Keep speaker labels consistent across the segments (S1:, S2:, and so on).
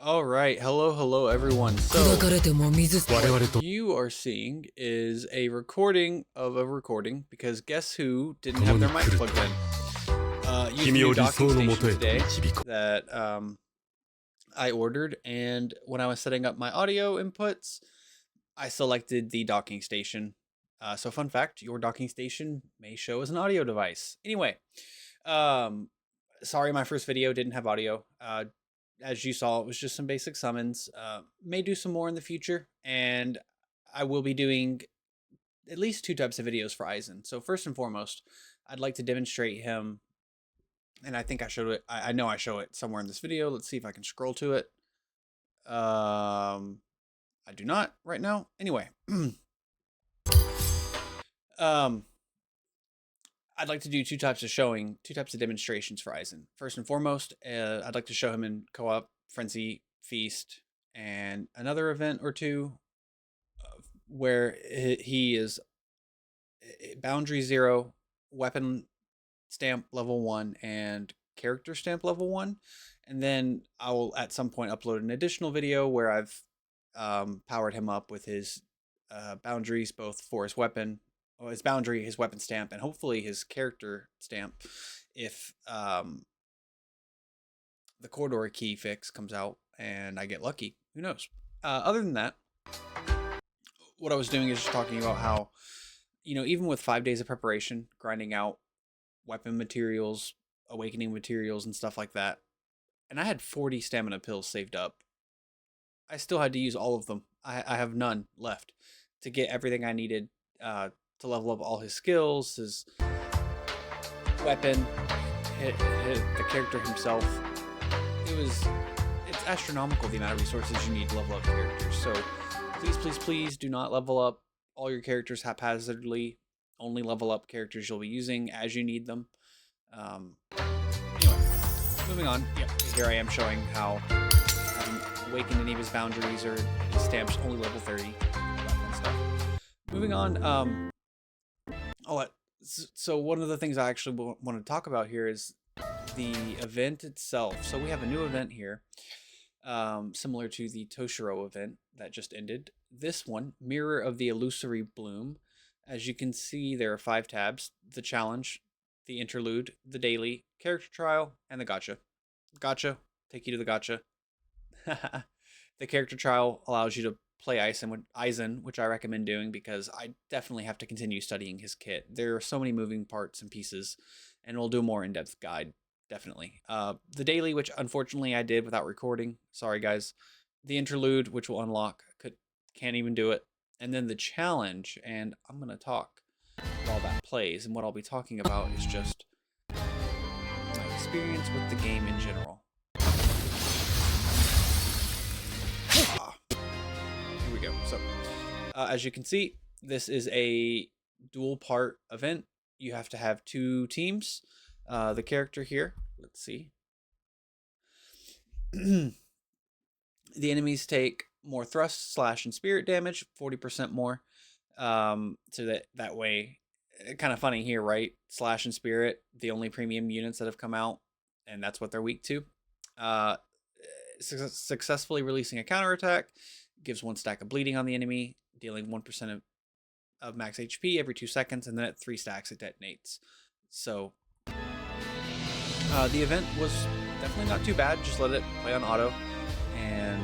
S1: All right, hello everyone. So
S2: 砕かれても水
S1: what you are seeing is a recording of a recording because guess who didn't have their mic plugged in? Used a new docking station today that I ordered, and when I was setting up my audio inputs, I selected the docking station. So fun fact, your docking station may show as an audio device. Anyway, um, sorry my first video didn't have audio. As you saw, it was just some basic summons. May do some more in the future, and I will be doing at least two types of videos for Aizen. So first and foremost, I'd like to demonstrate him, and I think I showed it. I know I show it somewhere in this video. Let's see if I can scroll to it. I do not right now. Anyway, um, I'd like to do two types of demonstrations for Aizen. First and foremost, I'd like to show him in co-op, Frenzy, Feast, and another event or two where he is Boundary 0, Weapon Stamp level 1, and Character Stamp level 1. And then I will at some point upload an additional video where I've powered him up with his boundaries, both for his weapon, his boundary, his weapon stamp, and hopefully his character stamp if the corridor key fix comes out and I get lucky. Who knows? Other than that, what I was doing is just talking about how, even with 5 days of preparation, grinding out weapon materials, awakening materials, and stuff like that, and I had 40 stamina pills saved up. I still had to use all of them. I have none left to get everything I needed to level up all his skills, his weapon, the character himself. It's astronomical the amount of resources you need to level up characters. So please do not level up all your characters haphazardly. Only level up characters you'll be using as you need them. Anyway, moving on. Yep, here I am showing how I haven't awakened any of his boundaries or his stamps only level 30. All that fun stuff. Moving on. So one of the things I actually want to talk about here is the event itself. So we have a new event here, similar to the Toshiro event that just ended. This one, Mirror of the Illusory Bloom. As you can see, there are 5 tabs: the challenge, the interlude, the daily, character trial, and the gotcha. Gotcha, take you to the gotcha. The character trial allows you to play Aizen, which I recommend doing because I definitely have to continue studying his kit. There are so many moving parts and pieces, and we'll do a more in-depth guide, definitely. The daily, which unfortunately I did without recording. Sorry, guys. The interlude, which will unlock. Can't even do it. And then the challenge, and I'm going to talk while that plays, and what I'll be talking about is just my experience with the game in general. Here we go. So, as you can see, this is a dual part event. You have to have 2 teams. The character here, let's see. The enemies take more thrust, slash, and spirit damage, 40% more. So that way, kind of funny here, right? Slash and spirit, the only premium units that have come out, and that's what they're weak to. Successfully releasing a counterattack gives 1 stack of bleeding on the enemy, dealing 1% of max HP every 2 seconds, and then at 3 stacks it detonates. So the event was definitely not too bad. Just let it play on auto, and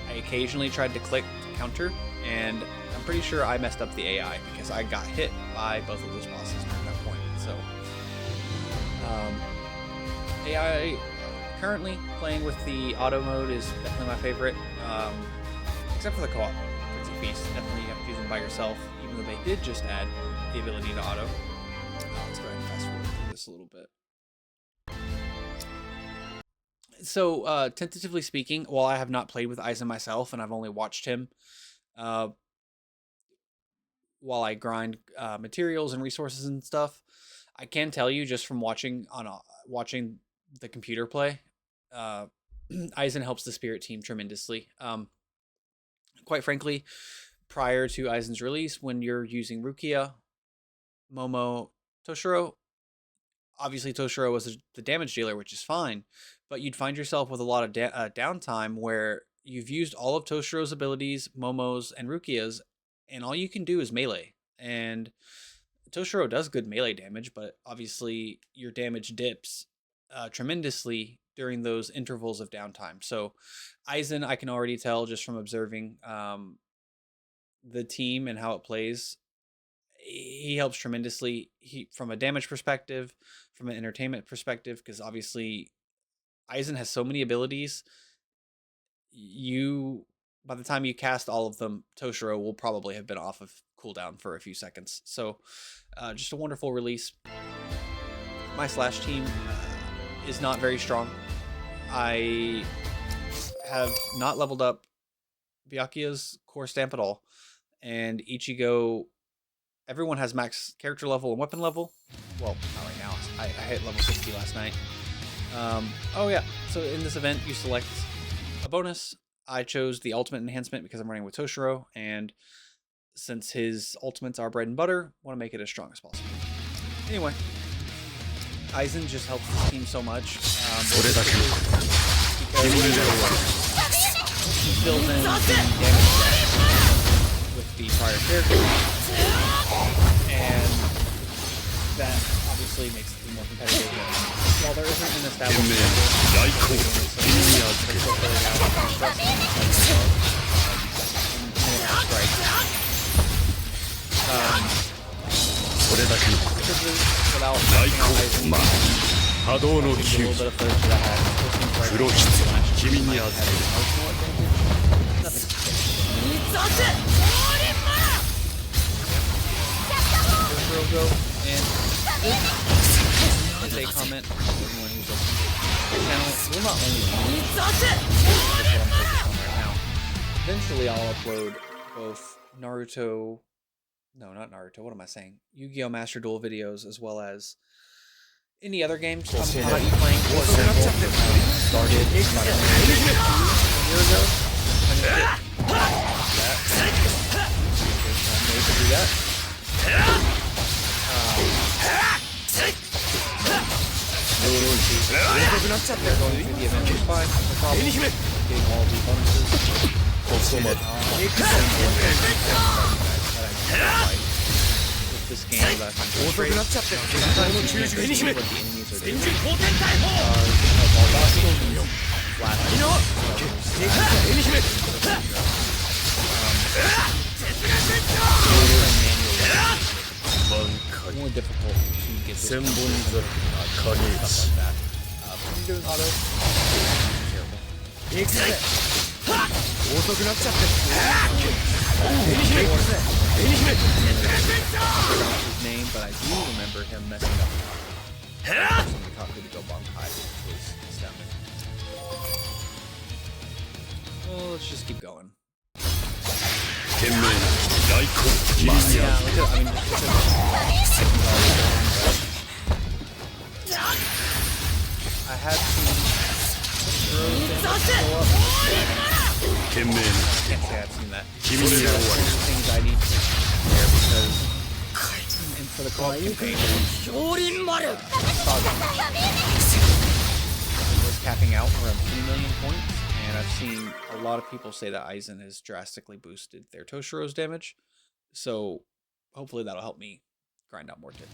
S1: I occasionally tried to click to counter, and I'm pretty sure I messed up the AI because I got hit by both of those bosses at that point. So AI currently playing with the auto mode is definitely my favorite, except for the co-op. Frenzy Feast, definitely you have to do them by yourself, even though they did just add the ability to auto. Let's go ahead and fast forward through this a little bit. So, tentatively speaking, while I have not played with Aizen myself, and I've only watched him while I grind materials and resources and stuff, I can tell you just from watching the computer play, Aizen helps the Spirit team tremendously. Quite frankly, prior to Aizen's release, when you're using Rukia, Momo, Toshiro, obviously Toshiro was the damage dealer, which is fine, but you'd find yourself with a lot of downtime where you've used all of Toshiro's abilities, Momo's, and Rukia's, and all you can do is melee. And Toshiro does good melee damage, but obviously your damage dips tremendously during those intervals of downtime. So Aizen, I can already tell just from observing the team and how it plays, he helps tremendously. From a damage perspective, from an entertainment perspective, because obviously Aizen has so many abilities. By the time you cast all of them, Toshiro will probably have been off of cooldown for a few seconds. So just a wonderful release. My Slash team is not very strong. I have not leveled up Byakuya's core stamp at all. And Ichigo, everyone has max character level and weapon level. Well, not right now. I hit level 60 last night. Oh yeah, so in this event you select a bonus. I chose the ultimate enhancement because I'm running with Toshiro, and since his ultimates are bread and butter, I want to make it as strong as possible. Anyway, Aizen just helps this team so much. Because he fills in the damage with the prior character, and that obviously makes the team more competitive. While there isn't an established a comment for everyone who's listening. The channel will not only be that's what I'm focused on right now. Eventually I'll upload both Naruto, no, not Naruto, what am I saying? Yu-Gi-Oh! Master Duel videos, as well as any other games I'm not playing. For example, started a year ago. Going through the event was fine, no problem. Getting all the bonuses. With this game that I'm doing great. Sometimes you can't see what the enemies are doing. More difficult to get this stuff like that. I'm doing auto. Terrible. His name, but I do remember him messing up somebody taught me to go Bankai, which was astounding. Well, let's just keep going. Yeah, look at, I mean, I had some I can't say I've seen that. Things I need to prepare because and for the call campaign was capping out around 3 million points, and I've seen a lot of people say that Aizen has drastically boosted their Toshiro's damage, so hopefully that'll help me grind out more damage.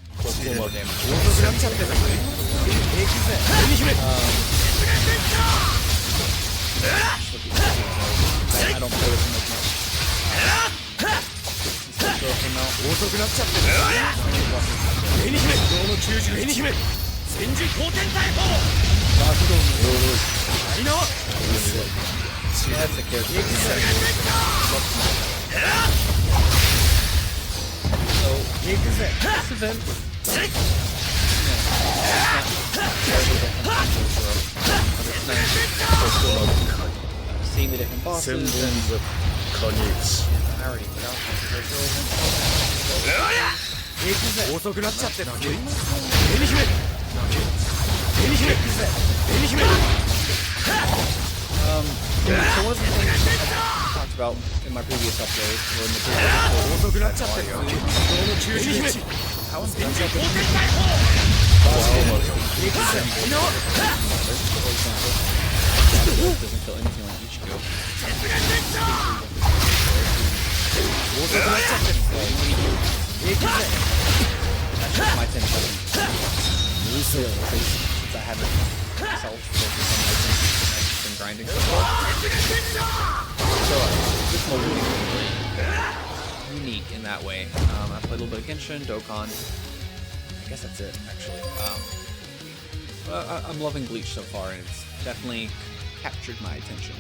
S1: I don't play with him as much. Came out. That's the character. So, this event, seeing the different bosses, and I already forgot so one of the things I talked about in my previous upload, or in the previous episode, how Doesn't kill anything like Ichigo. That's just my 10 seconds. Since I haven't self-focused on items, I've just been grinding so far. So this mobile game is unique in that way. I played a little bit of Genshin, Dokkan. I guess that's it, actually. I'm loving Bleach so far, and it's definitely captured my attention.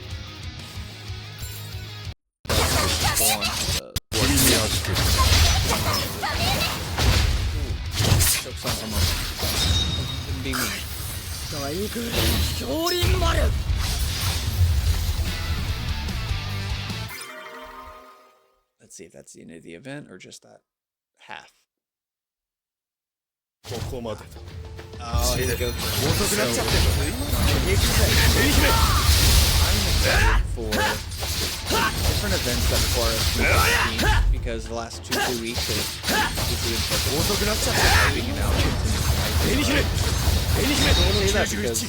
S1: Jokes on someone. Couldn't be me. Let's see if that's the end of the event or just that half. Oh, here we go. I'm excited for different events that require us to be because the last 2-3 weeks of typing and out. I don't say that because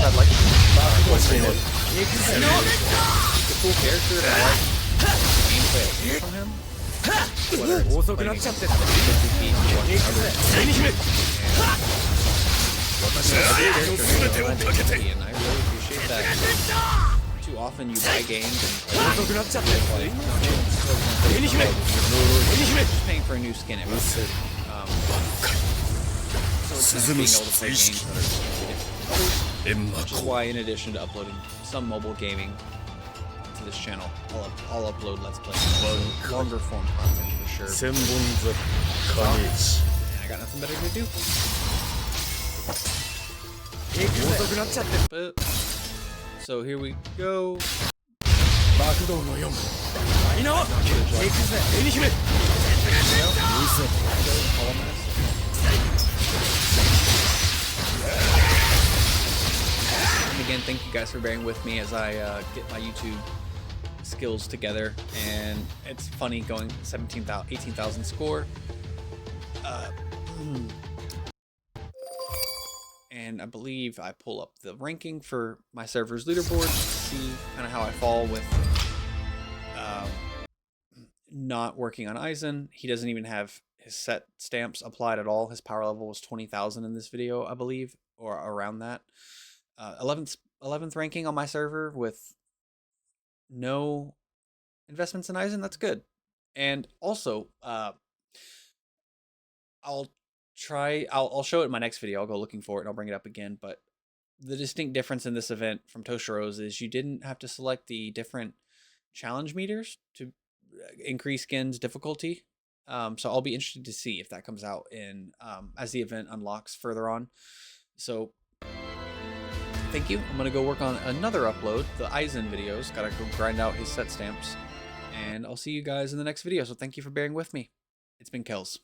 S1: I'd like the cool character and I like gameplay from him. Whether it's playing against and I really appreciate that. Too often you buy games and play just paying for a new skin every time. So it's nice being able to play games that are which is why, in addition to uploading some mobile gaming to this channel, I'll upload Let's Play, longer form content for sure. And I got nothing better to do. But, so here we go. And again, thank you guys for bearing with me as I get my YouTube skills together. And it's funny going 18,000 score. And I believe I pull up the ranking for my server's leaderboard to see kind of how I fall with not working on Aizen. He doesn't even have his set stamps applied at all. His power level was 20,000 in this video, I believe, or around that. 11th ranking on my server with no investments in Aizen. That's good. And also, I'll show it in my next video. I'll go looking for it and I'll bring it up again. But the distinct difference in this event from Toshiro's is you didn't have to select the different challenge meters to increase skin's difficulty. So I'll be interested to see if that comes out in as the event unlocks further on. So thank you. I'm gonna go work on another upload, the Aizen videos. Gotta go grind out his set stamps, and I'll see you guys in the next video. So thank you for bearing with me. It's been Kels.